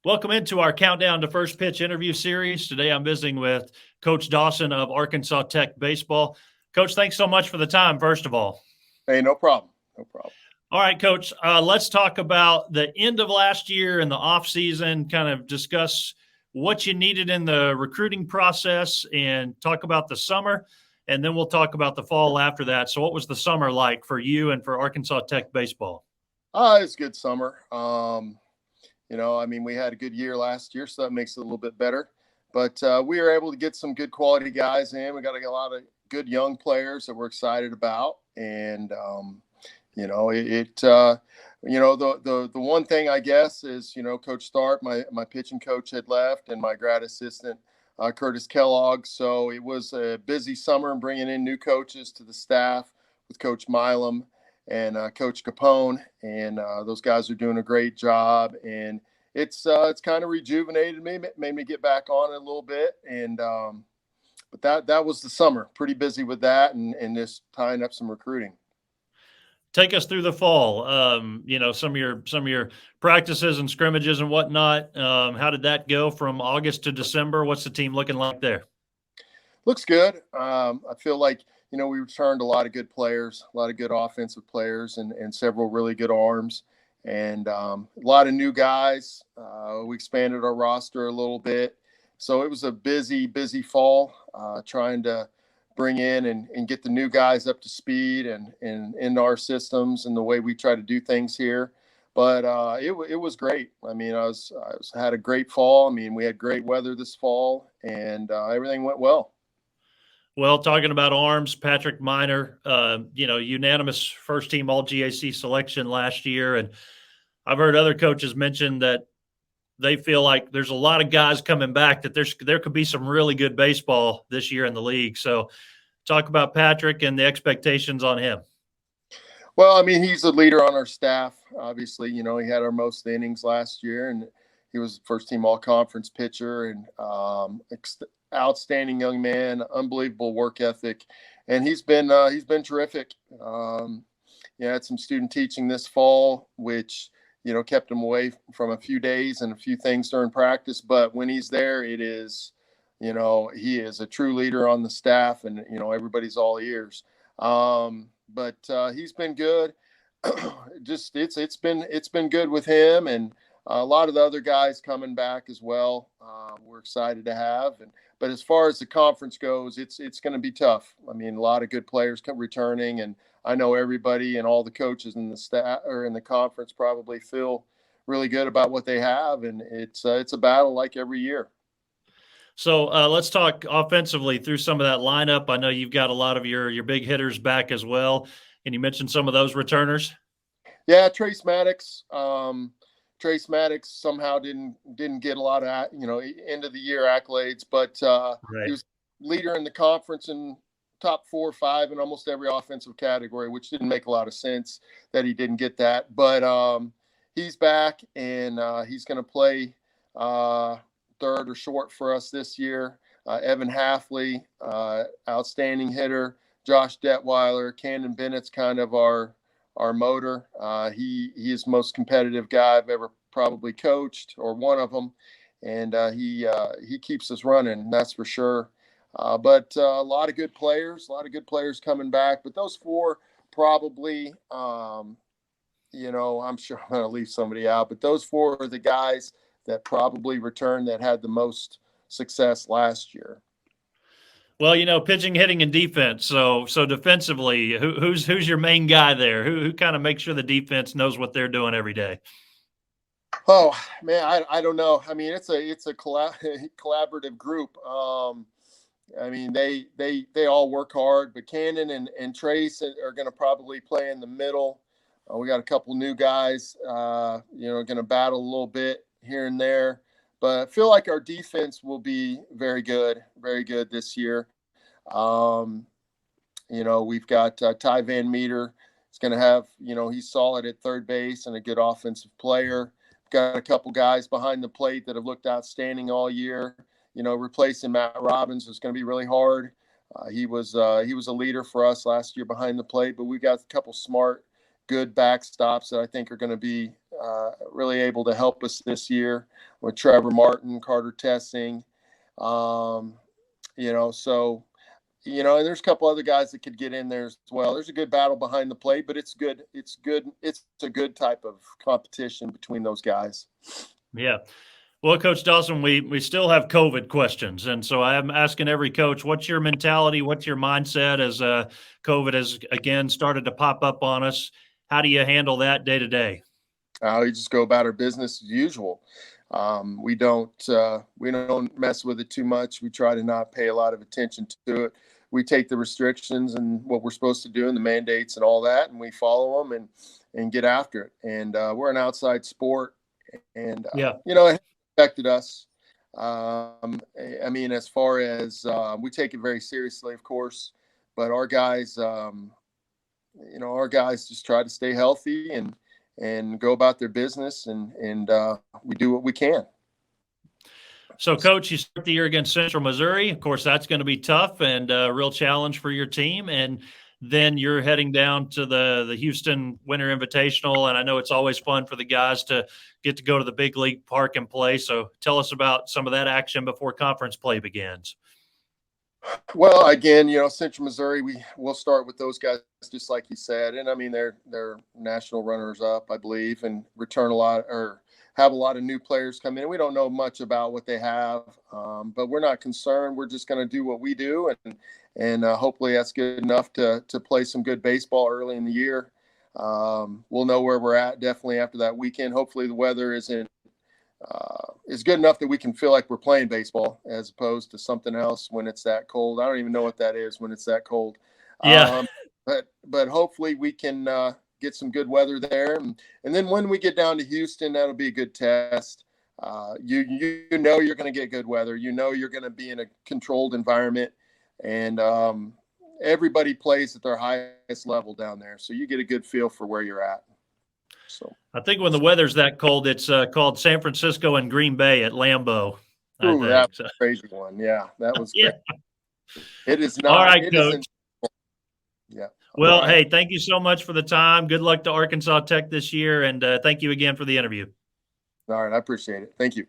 Welcome into our Countdown to First Pitch interview series. Today I'm visiting with Coach Dawson of Arkansas Tech Baseball. Coach, thanks so much for the time, first of all. Hey, no problem. No problem. All right, Coach, let's talk about the end of last year and the offseason, kind of discuss what you needed in the recruiting process and talk about the summer, and then we'll talk about the fall after that. So what was the summer like for you and for Arkansas Tech Baseball? It's a good summer. We had a good year last year, so that makes it a little bit better. But we were able to get some good quality guys in. We got a lot of good young players that we're excited about. And, the one thing I guess is, Coach Stark, my pitching coach had left, and my grad assistant, Curtis Kellogg. So it was a busy summer bringing in new coaches to the staff with Coach Milam and Coach Capone, and those guys are doing a great job. And it's kind of rejuvenated me, made me get back on it a little bit. And but that was the summer, pretty busy with that, and just tying up some recruiting. Take us through the fall. Some of your practices and scrimmages and whatnot. How did that go from August to December? What's the team looking like there? Looks good. I feel like we returned a lot of good players, a lot of good offensive players, and several really good arms, and a lot of new guys. We expanded our roster a little bit. So it was a busy fall, trying to bring in and get the new guys up to speed and in our systems and the way we try to do things here. But it was great. I mean, I had a great fall. I mean, we had great weather this fall, and everything went well. Well, talking about arms, Patrick Minor, unanimous first-team All-GAC selection last year. And I've heard other coaches mention that they feel like there's a lot of guys coming back, that there could be some really good baseball this year in the league. So talk about Patrick and the expectations on him. Well, I mean, he's a leader on our staff. Obviously, he had our most innings last year, and he was first-team All-Conference pitcher, and outstanding young man, unbelievable work ethic, and he's been terrific. Had some student teaching this fall, which kept him away from a few days and a few things during practice. But when he's there, it is, he is a true leader on the staff, and everybody's all ears. But he's been good. Just it's been good with him, and a lot of the other guys coming back as well. We're excited to have. But as far as the conference goes, it's going to be tough. I mean, a lot of good players returning, and I know everybody and all the coaches in the staff or in the conference probably feel really good about what they have, and it's a battle like every year. So let's talk offensively through some of that lineup. I know you've got a lot of your big hitters back as well, and you mentioned some of those returners. Yeah, Trace Maddox. Trace Maddox somehow didn't get a lot of end of the year accolades, but Right. He was leader in the conference in top 4 or 5 in almost every offensive category, which didn't make a lot of sense that he didn't get that. But he's back, and he's going to play third or short for us this year. Evan Halfley, outstanding hitter. Josh Detweiler, Camden Bennett's kind of our motor. He is the most competitive guy I've ever probably coached, or one of them, and he keeps us running, that's for sure. But a lot of good players coming back. But those 4 probably, I'm sure I'm going to leave somebody out, but those 4 are the guys that probably returned that had the most success last year. Well, pitching, hitting, and defense. So defensively, who's your main guy there? Who kind of makes sure the defense knows what they're doing every day? Oh man, I don't know. I mean, it's a collaborative group. I mean, they all work hard, but Cannon and Trace are going to probably play in the middle. We got a couple new guys, going to battle a little bit here and there. But I feel like our defense will be very good this year. We've got Ty Van Meter. He's going to have, he's solid at third base and a good offensive player. Got a couple guys behind the plate that have looked outstanding all year. Replacing Matt Robbins is going to be really hard. He was a leader for us last year behind the plate, but we've got a couple smart, good backstops that I think are going to be really able to help us this year with Trevor Martin, Carter Tessing. And there's a couple other guys that could get in there as well. There's a good battle behind the plate, but it's good. It's good. It's a good type of competition between those guys. Yeah. Well, Coach Dawson, we still have COVID questions. And so I'm asking every coach, what's your mentality? What's your mindset as COVID has, again, started to pop up on us? How do you handle that day to day? We just go about our business as usual. We don't mess with it too much. We try to not pay a lot of attention to it. We take the restrictions and what we're supposed to do and the mandates and all that, and we follow them and get after it. And we're an outside sport, and it affected us. As far as we take it very seriously, of course, but our guys just try to stay healthy and go about their business, and we do what we can. So, Coach, you start the year against Central Missouri. Of course, that's going to be tough and a real challenge for your team. And then you're heading down to the Houston Winter Invitational, and I know it's always fun for the guys to get to go to the big league park and play. So tell us about some of that action before conference play begins. Well, again, Central Missouri, we'll start with those guys, just like you said. And they're national runners up, I believe, and have a lot of new players come in. We don't know much about what they have, but we're not concerned. We're just going to do what we do, and hopefully that's good enough to play some good baseball early in the year. We'll know where we're at definitely after that weekend. Hopefully the weather is good enough that we can feel like we're playing baseball as opposed to something else when it's that cold. I don't even know what that is when it's that cold. Yeah. But hopefully we can get some good weather there. And then when we get down to Houston, that'll be a good test. You're going to get good weather. You're going to be in a controlled environment, and everybody plays at their highest level down there. So you get a good feel for where you're at. So I think when the weather's that cold, it's called San Francisco and Green Bay at Lambeau. That was a crazy one. Yeah, that was yeah. Great. It is not. All right, Coach. Yeah. Well, hey, thank you so much for the time. Good luck to Arkansas Tech this year, and thank you again for the interview. All right, I appreciate it. Thank you.